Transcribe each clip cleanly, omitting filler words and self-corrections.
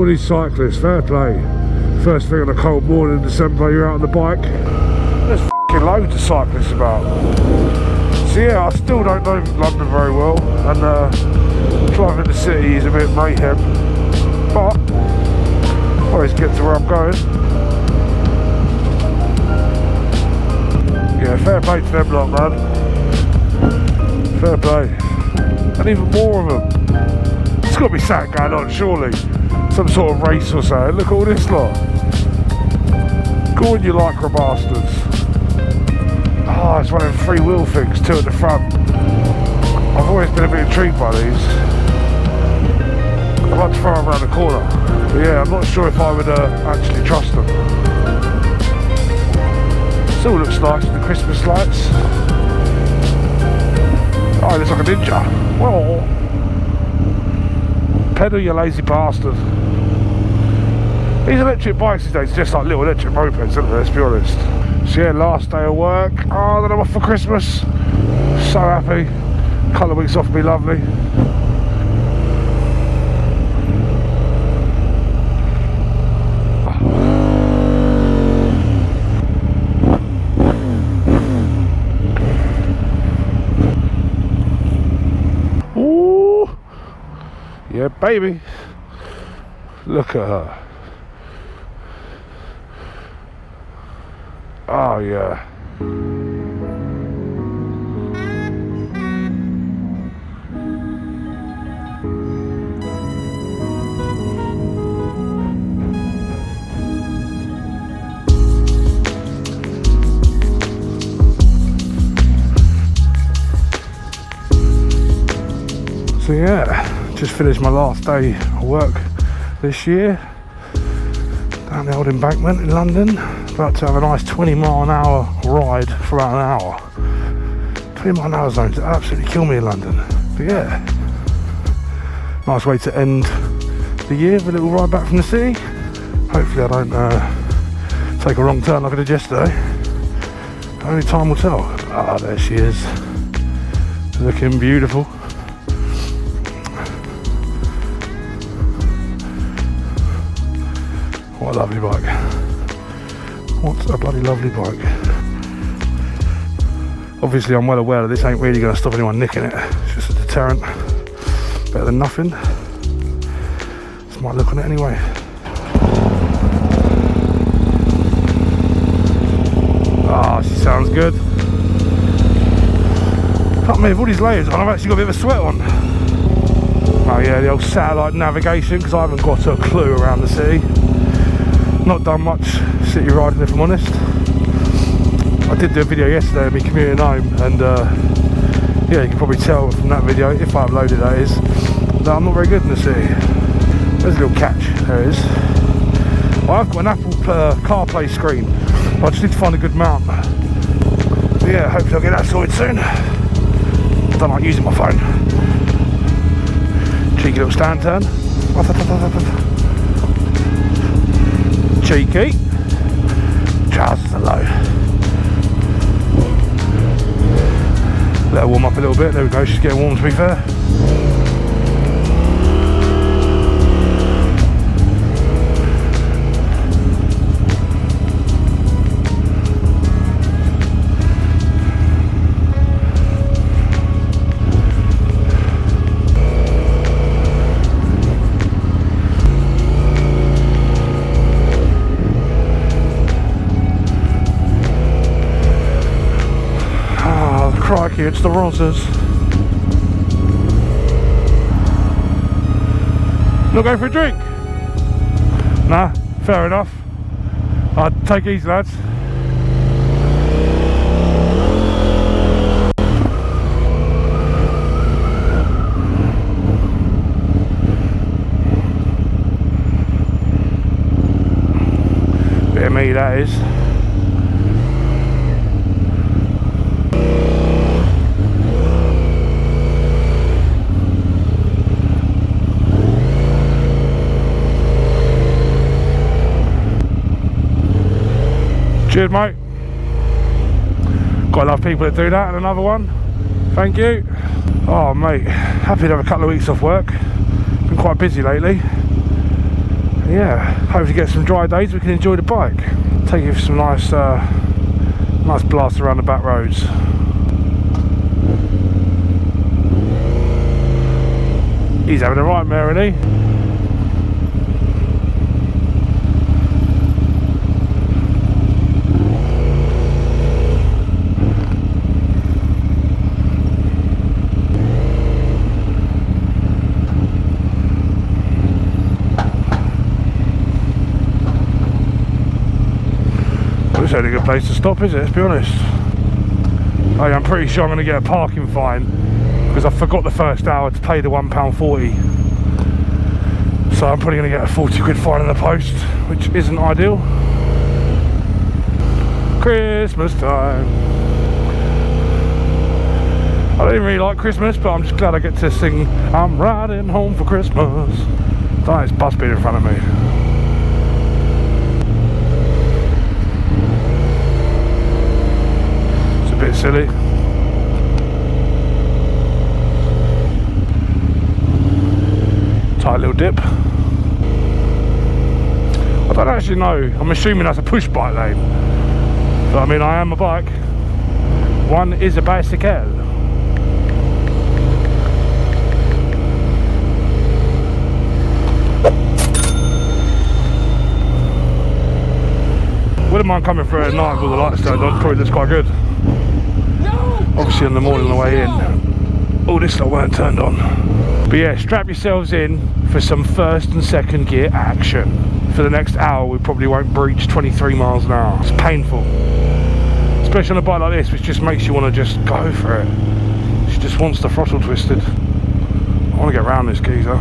these cyclists, fair play. First thing on a cold morning in December, you're out on the bike. There's f***ing loads of cyclists about. So yeah, I still don't know London very well, and driving the city is a bit mayhem, but I always get to where I'm going. Yeah, fair play to them lot, man. Fair play. And even more of them. There's got to be something going on, surely. Some sort of race or something. Look at all this lot. Go on, you lycra bastards. Oh, it's one of them free-wheel things, two at the front. I've always been a bit intrigued by these. I'd like to throw them around the corner. But yeah, I'm not sure if I would actually trust them. Still looks nice with the Christmas lights. Oh, it looks like a ninja. Whoa. Pedal, you lazy bastard. These electric bikes these days are just like little electric mopeds, aren't they? Let's be honest. So yeah, last day of work. Oh, then I'm off for Christmas. So happy. A couple of weeks off would be lovely. Ooh. Yeah, baby. Look at her. Oh yeah. So yeah, just finished my last day of work this year down the old embankment in London. About to have a nice 20-mile-an-hour ride for about an hour. 20-mile-an-hour zones absolutely kill me in London. But yeah, nice way to end the year with a little ride back from the city. Hopefully I don't take a wrong turn like I did yesterday. Only time will tell. Ah, there she is, looking beautiful. What a lovely bike. What a bloody lovely bike. Obviously I'm well aware that this ain't really going to stop anyone nicking it. It's just a deterrent. Better than nothing. Just might look on it anyway. Ah, she sounds good. Fuck me, with all these layers on, I've actually got a bit of a sweat on. Oh yeah, the old satellite navigation, because I haven't got a clue around the city. Not done much city riding, if I'm honest. I did do a video yesterday of me commuting home, and yeah, you can probably tell from that video, if I uploaded that is, that I'm not very good in the city. There's a little catch, there it is. Well, I've got an Apple CarPlay screen. I just need to find a good mount. But yeah, hopefully I'll get that sorted soon. I don't like using my phone. Cheeky little stand turn. Cheeky. Trousers are low. Let her warm up a little bit. There we go, she's getting warm to be fair. Crikey, it's the Rozzers. Not going for a drink? Nah, fair enough. I'd take it easy, lads. Bit of me, that is. Cheers, mate. Gotta love people that do that. And another one. Thank you. Oh, mate. Happy to have a couple of weeks off work. Been quite busy lately. Yeah, hopefully get some dry days, we can enjoy the bike. Take you for some nice nice blasts around the back roads. He's having a right mare, isn't he? It's only a good place to stop, is it? Let's be honest. Oh, yeah, I'm pretty sure I'm going to get a parking fine because I forgot the first hour to pay the £1.40. So I'm probably going to get a 40 quid fine in the post, which isn't ideal. Christmas time. I don't even really like Christmas, but I'm just glad I get to sing I'm riding home for Christmas. That is bus being in front of me. Bit silly. Tight little dip. I don't actually know. I'm assuming that's a push bike lane. But I mean, I am a bike. One is a bicycle. Wouldn't mind coming through at night with all the lights turned on. Probably looks quite good. Obviously in the morning on the way in, all this lot weren't turned on. But yeah, strap yourselves in for some first and second gear action. For the next hour we probably won't breach 23 miles an hour. It's painful. Especially on a bike like this, which just makes you want to just go for it. She just wants the throttle twisted. I want to get around this geezer.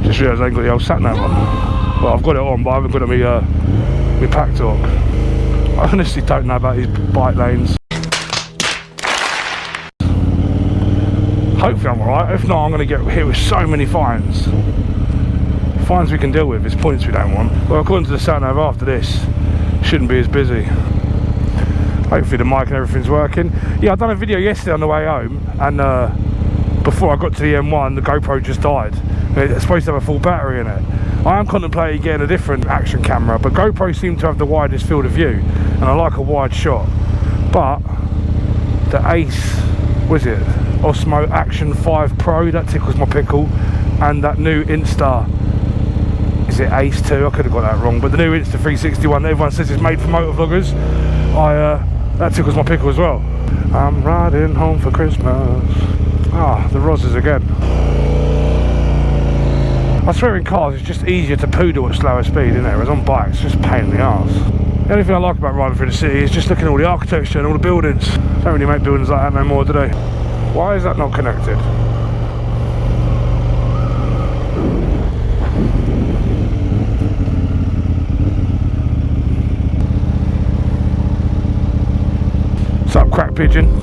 Just realised I ain't got the old sat nav on. Well, I've got it on, but I haven't got it on my pack talk. I honestly don't know about these bike lanes. Hopefully I'm alright. If not, I'm going to get hit with so many fines. Fines we can deal with, it's points we don't want. Well, according to the sat nav after this, shouldn't be as busy. Hopefully the mic and everything's working. Yeah, I done a video yesterday on the way home, and before I got to the M1, the GoPro just died. It's supposed to have a full battery in it. I am contemplating getting a different action camera, but GoPro seem to have the widest field of view, and I like a wide shot. But the Ace, was it Osmo Action 5 Pro, that tickles my pickle, and that new Insta, is it Ace 2? I could have got that wrong, but the new Insta 361 that everyone says is made for motovloggers, that tickles my pickle as well. I'm riding home for Christmas. Ah, the Roses again. I swear in cars it's just easier to poodle at slower speed, isn't it? Whereas on bikes, it's just a pain in the arse. The only thing I like about riding through the city is just looking at all the architecture and all the buildings. Don't really make buildings like that no more, do they? Why is that not connected? What's up, crack pigeon?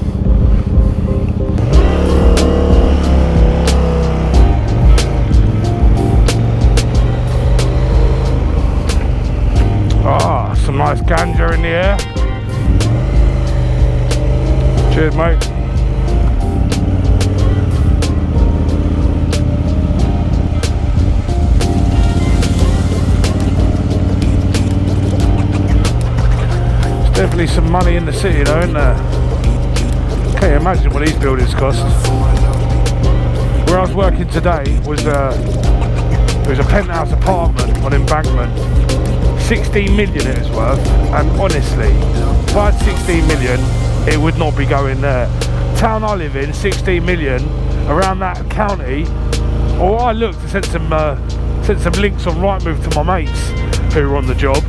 Ah, some nice ganja in the air. Cheers, mate. There's definitely some money in the city though, isn't there? Can't imagine what these buildings cost. Where I was working today was a penthouse apartment on Embankment. 16 million it was worth, and honestly, if I had 16 million, it would not be going there. Town I live in, 16 million, around that county. Or I looked and sent some links on Rightmove to my mates who were on the job,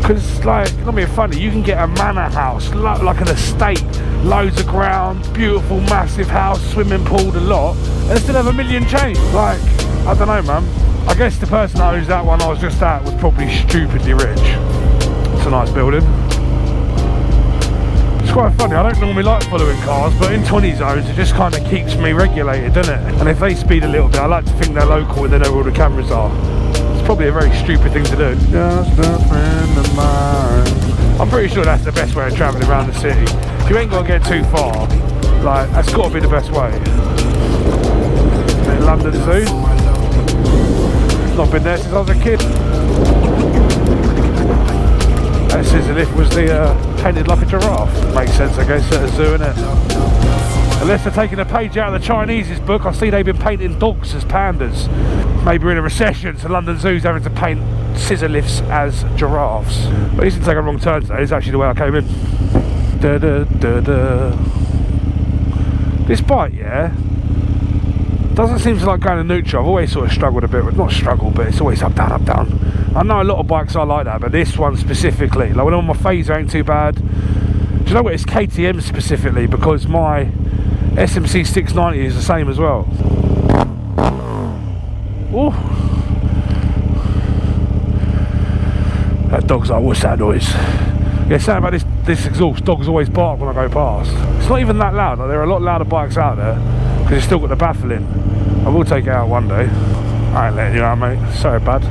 because like, not being funny, you can get a manor house, like an estate, loads of ground, beautiful massive house, swimming pool, the lot, and still have a million change. Like, I don't know, man. I guess the person that owns that one I was just at was probably stupidly rich. It's a nice building. It's quite funny, I don't normally like following cars, but in 20 zones it just kind of keeps me regulated, doesn't it? And if they speed a little bit, I like to think they're local and they know where all the cameras are. It's probably a very stupid thing to do. Just a friend of mine. I'm pretty sure that's the best way of travelling around the city. If you ain't got to get too far, like, that's got to be the best way. London Zoo. Not been there since I was a kid. That scissor lift was the painted like a giraffe. Makes sense, I guess, at a zoo, innit? Unless they're taking a page out of the Chinese's book, I see they've been painting dogs as pandas. Maybe we're in a recession, so London Zoo's having to paint scissor lifts as giraffes. But this didn't take a wrong turn today, it's actually the way I came in. Da, da, da, da. This bike, yeah, doesn't seem to like going to neutral. I've always sort of struggled a bit with, not struggled, but it's always up, down, up, down. I know a lot of bikes are like that, but this one specifically, like when I'm on my phaser ain't too bad. Do you know what, it's KTM specifically, because my SMC 690 is the same as well. Ooh. That dog's like, what's that noise? Yeah, something about this exhaust, dogs always bark when I go past. It's not even that loud, like, there are a lot louder bikes out there, because it's still got the baffle in. I will take it out one day. I ain't letting you out, mate, so bad.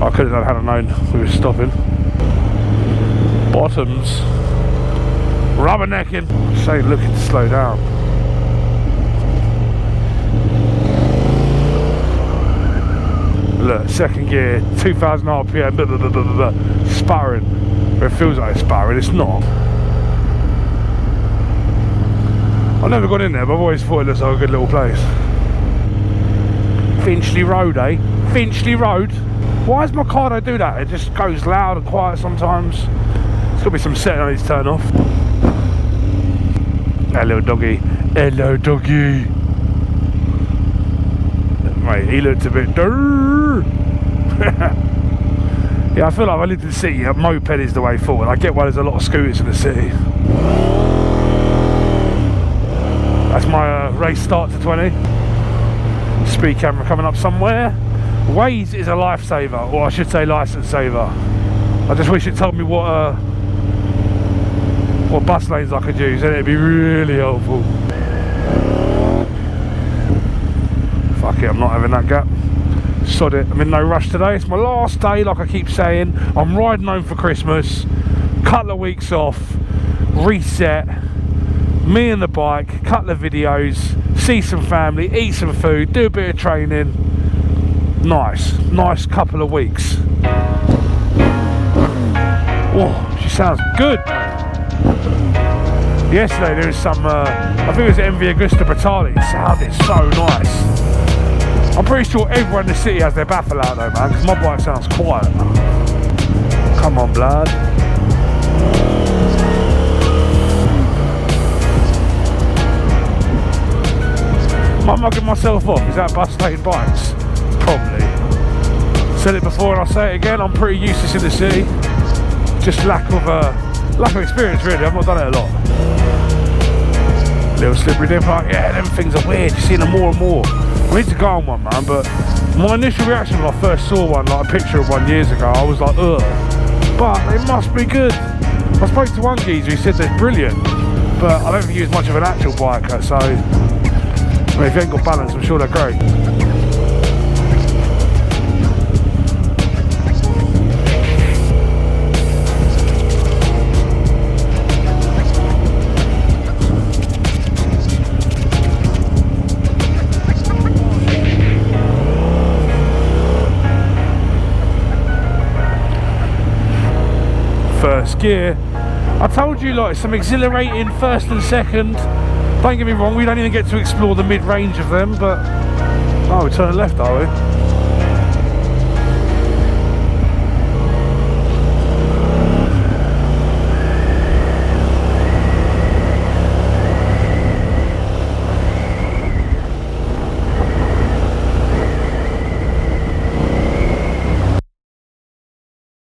I could have done had I known we were stopping. Bottoms. Rubbernecking. Say looking to slow down. Look, second gear, 2000 RPM, blah, blah, blah, blah, blah, sputtering. It feels like it's sputtering, it's not. I've never gone in there, but I've always thought it looks like a good little place. Finchley Road, eh? Finchley Road? Why does my car do that? It just goes loud and quiet sometimes. There's got to be some setting I need to turn off. Hello, doggy. Hello, doggy. Mate, he looked a bit... Yeah, I feel like if I lived in the city, a moped is the way forward. I get why there's a lot of scooters in the city. That's my race start to 20. Speed camera coming up somewhere. Waze is a lifesaver, or I should say license saver. I just wish it told me what bus lanes I could use, and it'd be really helpful. Fuck it, I'm not having that gap. Sod it, I'm in no rush today. It's my last day, like I keep saying. I'm riding home for Christmas. Couple of weeks off. Reset. Me and the bike. Couple of videos. See some family. Eat some food. Do a bit of training. Nice couple of weeks. Oh, she sounds good. Yesterday there was some, I think it was MV Augusta Bratali. It sounded so nice. I'm pretty sure everyone in the city has their baffle out though, man, because my bike sounds quiet. Come on, blood. Am I mugging myself off? Is that bus lane bikes? Probably. Said it before and I'll say it again, I'm pretty useless in the city. Just lack of experience really, I've not done it a lot. Little slippery dip, like, yeah, them things are weird, you're seeing them more and more. I need to go on one, man, but my initial reaction when I first saw one, like a picture of one years ago, I was like, ugh. But they must be good. I spoke to one geezer who said they're brilliant, but I don't think he was much of an actual biker, so I mean, if you ain't got balance, I'm sure they're great. First gear. I told you, like, some exhilarating first and second. Don't get me wrong, we don't even get to explore the mid-range of them, but... Oh, we're turning left, are we?